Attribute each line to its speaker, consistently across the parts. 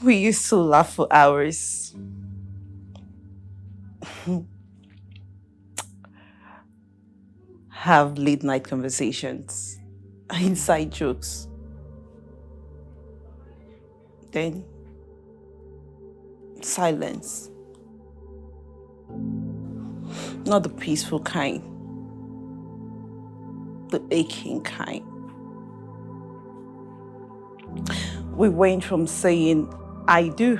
Speaker 1: We used to laugh for hours. Have late night conversations, inside jokes. Then silence. Not the peaceful kind, the aching kind. We went from saying, I do,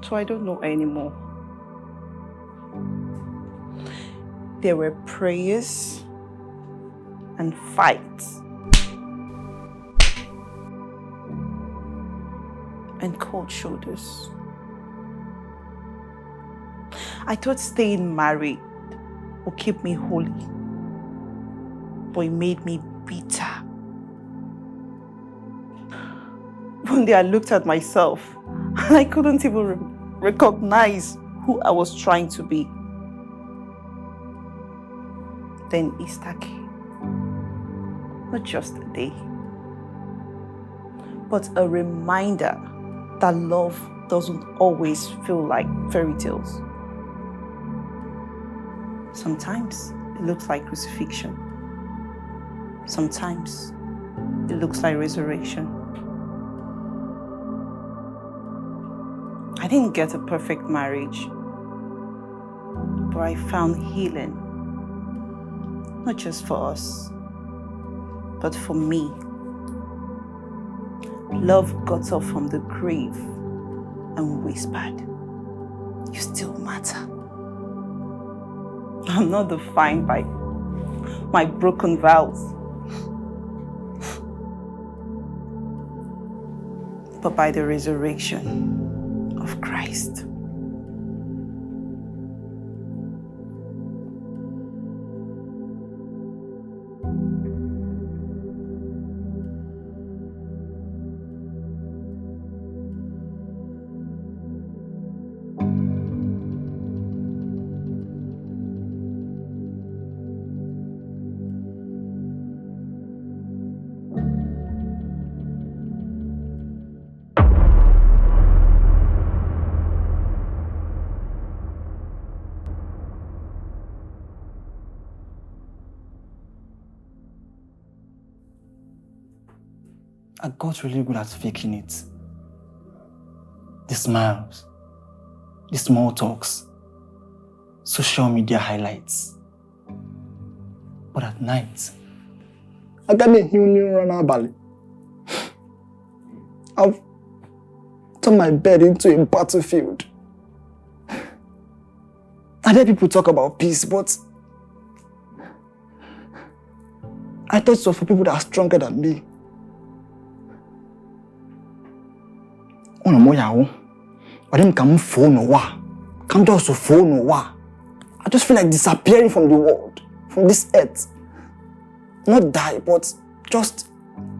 Speaker 1: to I don't know anymore. There were prayers and fights and cold shoulders. I thought staying married would keep me holy, but it made me bitter. One day I looked at myself and I couldn't even recognize who I was trying to be. Then Easter came. Not just a day, but a reminder that love doesn't always feel like fairy tales. Sometimes it looks like crucifixion. Sometimes it looks like resurrection. I didn't get a perfect marriage, but I found healing. Not just for us, but for me. Love got up from the grave and whispered, you still matter. I'm not defined by my broken vows, but by the resurrection of Christ.
Speaker 2: I got really good at faking it. The smiles, the small talks, social media highlights. But at night, I got a healing run ballet. I've turned my bed into a battlefield. I hear people talk about peace, but I thought so for people that are stronger than me. I just feel like disappearing from the world, from this earth. Not die, but just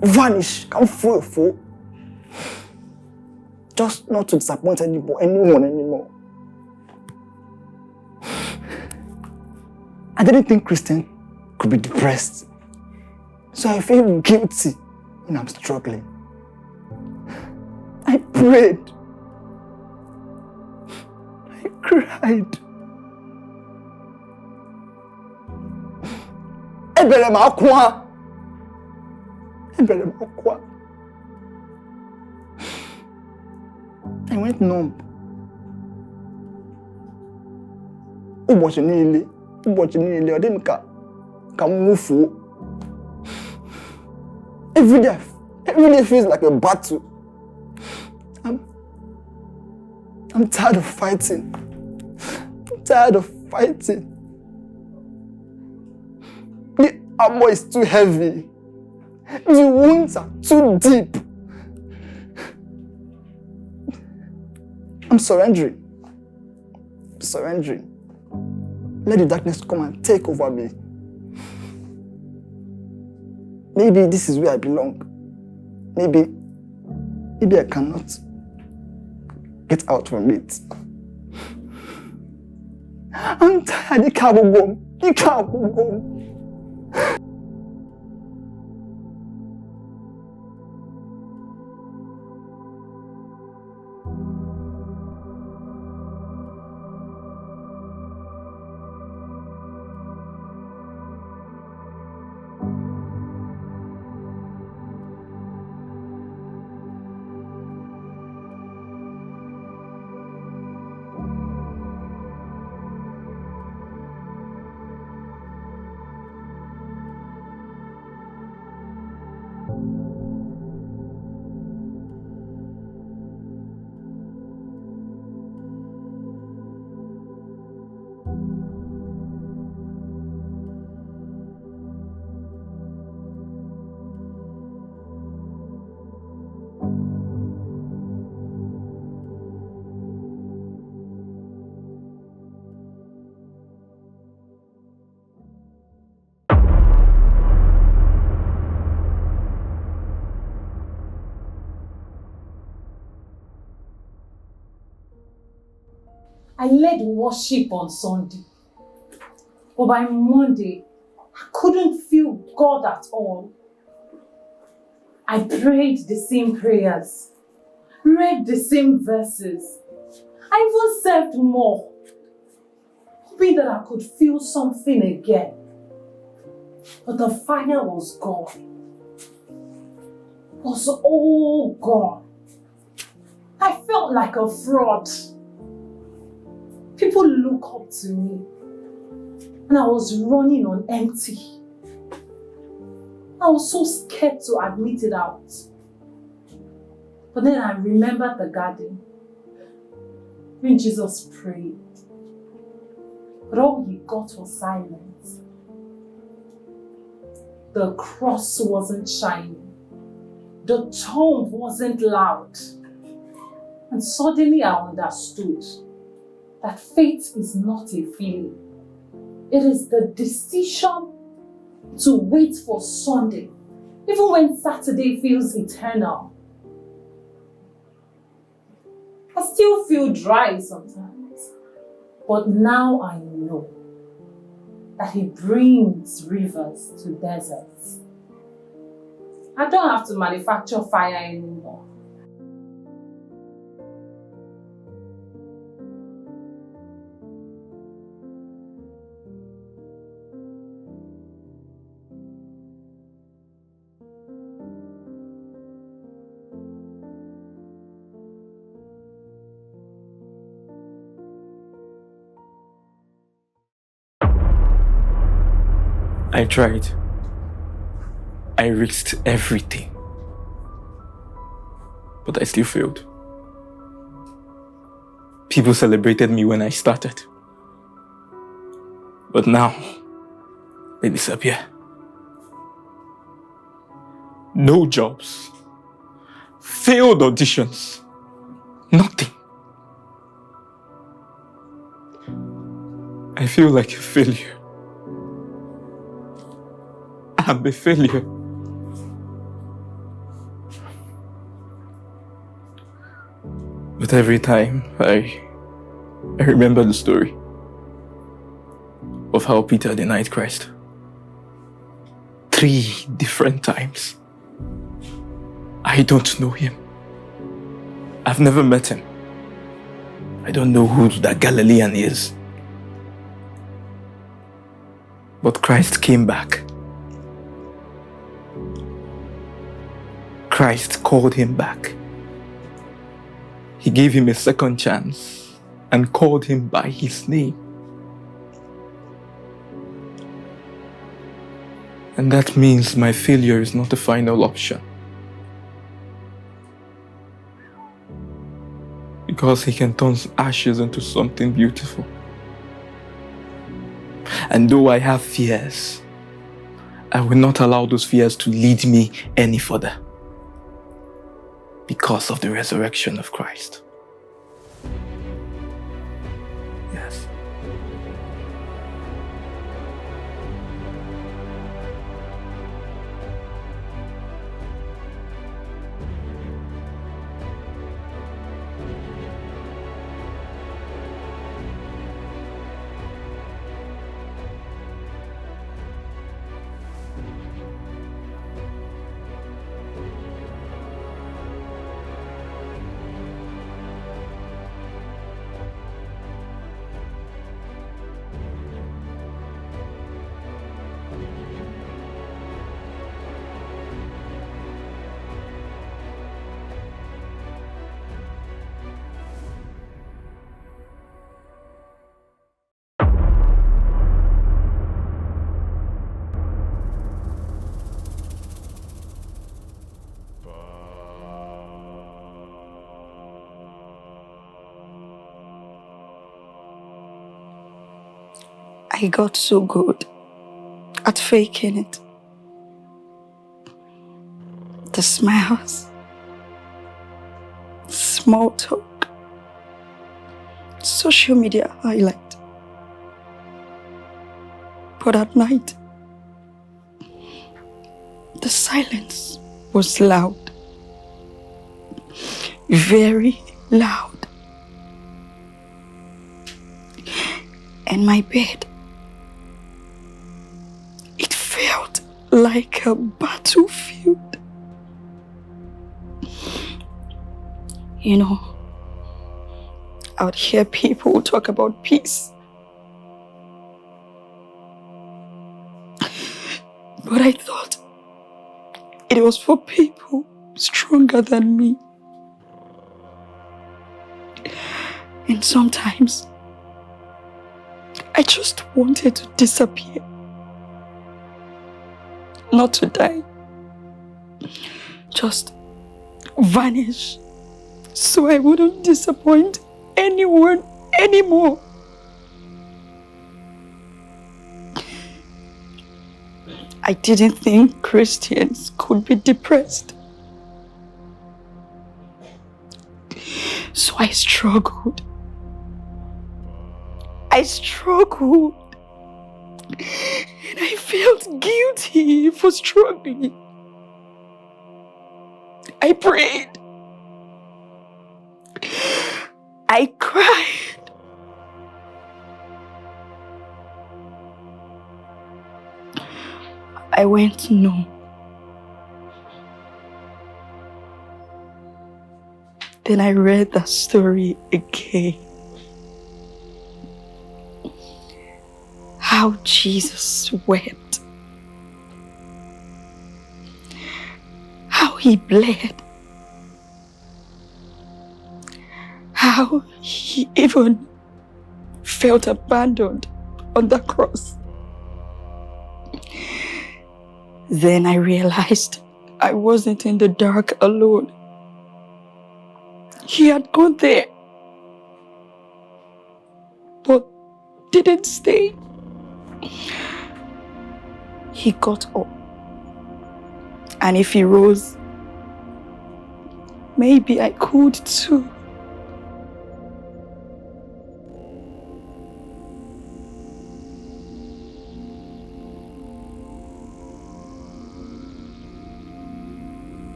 Speaker 2: vanish. Just not to disappoint anyone anymore. I didn't think Christian could be depressed. So I feel guilty when I'm struggling. I prayed. I cried. I went numb. I didn't move. Every day feels like a battle. I'm tired of fighting. The armor is too heavy. The wounds are too deep. I'm surrendering. Let the darkness come and take over me. Maybe this is where I belong. Maybe I cannot get out from it. I'm tired. You can't go.
Speaker 3: I led worship on Sunday. But by Monday, I couldn't feel God at all. I prayed the same prayers, read the same verses. I even served more, hoping that I could feel something again. But the fire was gone. Was all gone. I felt like a fraud. People look up to me, and I was running on empty. I was so scared to admit it out. But then I remembered the garden when Jesus prayed. But all he got was silence. The cross wasn't shining. The tomb wasn't loud. And suddenly I understood that faith is not a feeling. It is the decision to wait for Sunday, even when Saturday feels eternal. I still feel dry sometimes, but now I know that he brings rivers to deserts. I don't have to manufacture fire anymore.
Speaker 4: I tried. I risked everything. But I still failed. People celebrated me when I started. But now, they disappear. No jobs. Failed auditions. Nothing. I feel like a failure. I'm a failure. But every time I remember the story of how Peter denied Christ 3 different times. I don't know him. I've never met him. I don't know who that Galilean is. But Christ came back. Christ called him back. He gave him a second chance and called him by his name. And that means my failure is not the final option. Because he can turn ashes into something beautiful. And though I have fears, I will not allow those fears to lead me any further. Because of the resurrection of Christ. Yes.
Speaker 1: I got so good at faking it. The smiles, small talk, social media highlight. But at night, the silence was loud, very loud. and my bed. It felt like a battlefield. You know, I would hear people talk about peace. But I thought it was for people stronger than me. And sometimes, I just wanted to disappear. Not to die. Just vanish. So I wouldn't disappoint anyone anymore. I didn't think Christians could be depressed. So I struggled. And I felt guilty for struggling. I prayed. I cried. I went numb. Then I read that story again. How Jesus wept. How he bled. How he even felt abandoned on the cross. Then I realized I wasn't in the dark alone. He had gone there, but didn't stay. He got up. And if he rose, maybe I could too.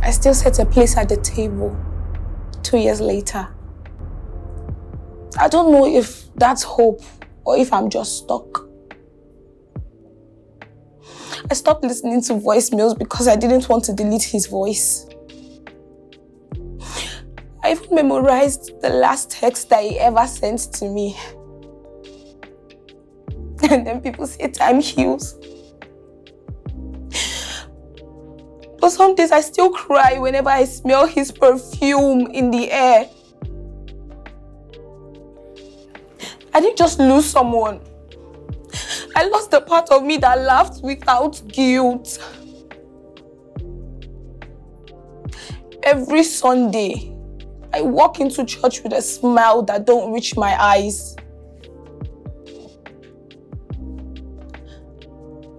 Speaker 5: I still set a place at the table 2 years later. I don't know if that's hope or if I'm just stuck. I stopped listening to voicemails because I didn't want to delete his voice. I even memorized the last text that he ever sent to me. And then people say time heals. But some days I still cry whenever I smell his perfume in the air. I didn't just lose someone. I lost the part of me that laughed without guilt. Every Sunday, I walk into church with a smile that don't reach my eyes.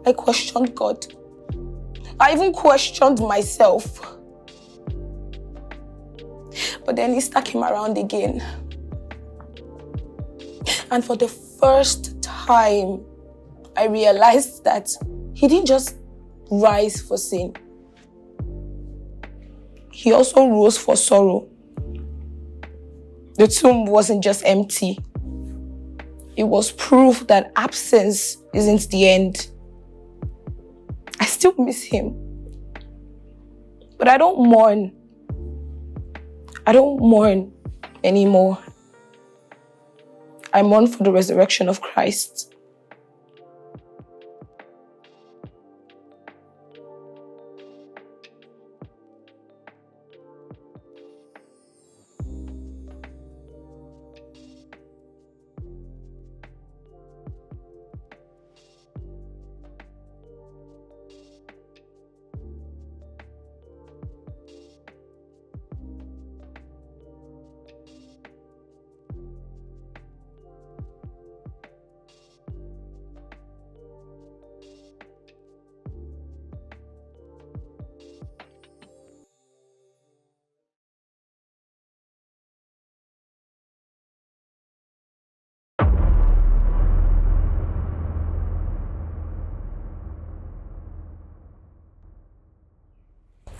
Speaker 5: I questioned God. I even questioned myself. But then Easter came around again. And for the first time, I realized that he didn't just rise for sin. He also rose for sorrow. The tomb wasn't just empty. It was proof that absence isn't the end. I still miss him. But I don't mourn. I don't mourn anymore. I mourn for the resurrection of Christ.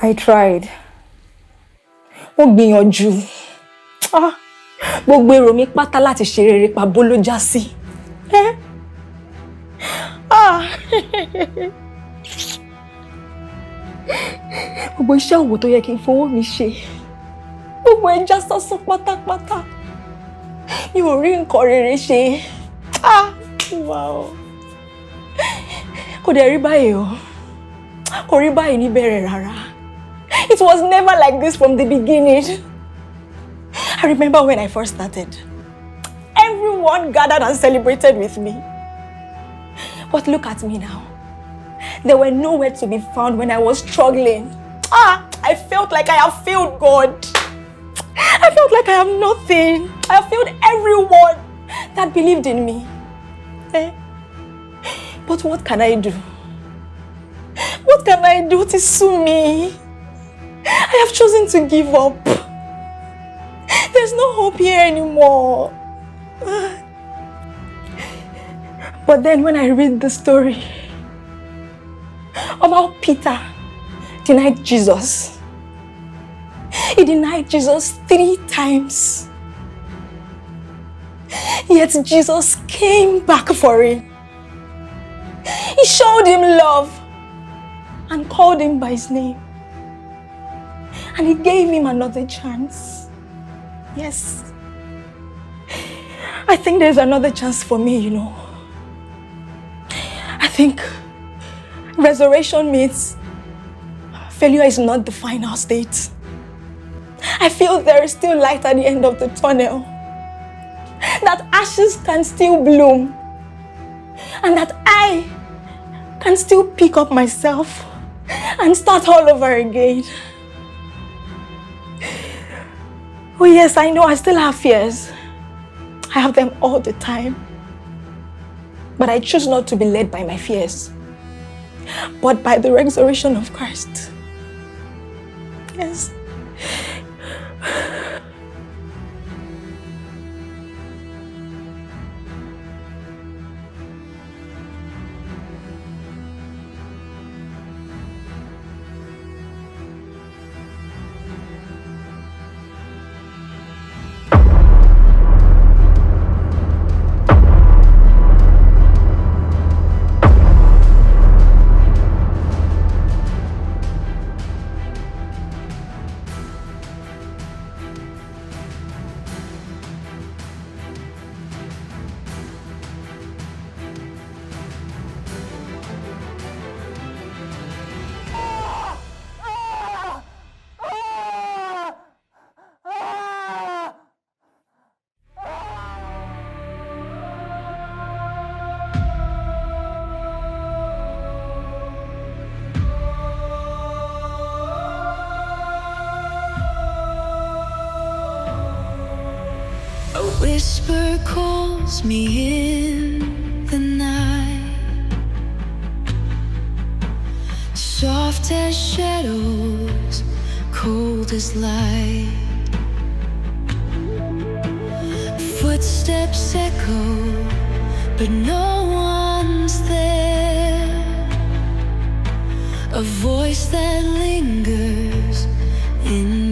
Speaker 5: I tried. Mo gbìyànjú. Gbogbo èrò mi pátá láti ṣe rere pàbó ló já sí. Gbogbo iṣẹ́ òwò tó yẹ kí n fowó mi ṣe. Gbogbo ẹ̀ já sásán pátápátá. Mi ò rí nǹkan rere ṣe. Wow. Kò dẹ̀ rí báyìí o. Kò rí báyìí níbẹ̀rẹ̀ rárá. It was never like this from the beginning. I remember when I first started. Everyone gathered and celebrated with me. But look at me now. They were nowhere to be found when I was struggling. I felt like I have failed God. I felt like I am nothing. I have failed everyone that believed in me. But what can I do? What can I do to sue me? I have chosen to give up. There's no hope here anymore. But then when I read the story of how Peter denied Jesus, he denied Jesus 3 times. Yet Jesus came back for him. He showed him love and called him by his name. And he gave him another chance. Yes. I think there's another chance for me, you know. I think resurrection means failure is not the final state. I feel there is still light at the end of the tunnel. That ashes can still bloom. And that I can still pick up myself and start all over again. Oh yes, I know I still have fears. I have them all the time. But I choose not to be led by my fears, but by the resurrection of Christ. Yes.
Speaker 6: A whisper calls me in the night, soft as shadows, cold as light. Footsteps echo, but no one's there. A voice that lingers in